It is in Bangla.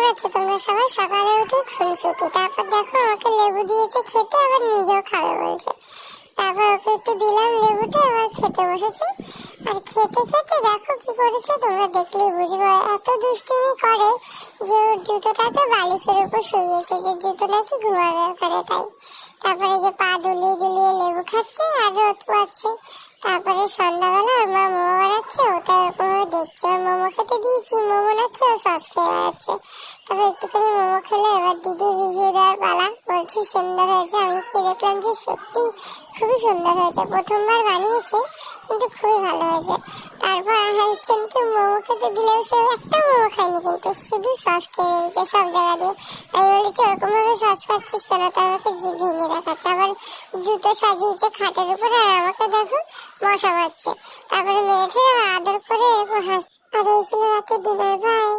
পাচ্ছ তোমরা সবাই সকালে উঠে খুনসুটি। তারপর দেখো আমাকে লেবু দিয়েছে খেতে, আবার নিজেও খাবে বলছে। তারপর ওকে একটু দিলাম লেবুটা, আবার খেতে বসেছে। আর খেতে খেতে দেখো কি করেছে, তোমরা দেখলেই বুঝবে। এত দুষ্টুমি করে যে ওর জুতোটাকে বালিশের উপর শুয়েছে, যে জুতো নাকি ঘুমাবে ওখানে, তাই। তারপরে যে পা দুলিয়ে দুলিয়ে লেবু খাচ্ছে আর রোদ পোয়াচ্ছে। তারপরে সন্ধ্যাবেলা ওর মা মোমো বানাচ্ছে, ওটা এরকম ভাবে দেখছে। ওর মোমো খেতে দিয়েছি, মোমো না খেয়ে সস খেয়ে বেড়াচ্ছে। তবে একটুখানি মোমো খেলে এবার দিদি রিভিউ দেওয়ার পালা। বলছি সুন্দর হয়েছে। আমি খেয়ে দেখলাম যে সত্যি খুবই সুন্দর হয়েছে, প্রথমবার বানিয়েছে কিন্তু খুবই ভালো হয়েছে। তারপর হারিচনকে মোমো খেতে দিলেও সে একটা মোমো খায়নি, কিন্তু শুধু সস খেয়ে বেরিয়েছে সব জায়গা দিয়ে। আমি বলেছি ওরকম ভাবে সস খাচ্ছিস কেন, তো আমাকে জিভ ভেঙে দেখাচ্ছে। আবার জুতো সাজিয়েছে খাটের উপরে, আর আমাকে দেখো মশা মারছে। তারপরে মেরে ঠেলে আদর করে এরকম হাস। আর এই ছিল রাতে ডিনার। বাই।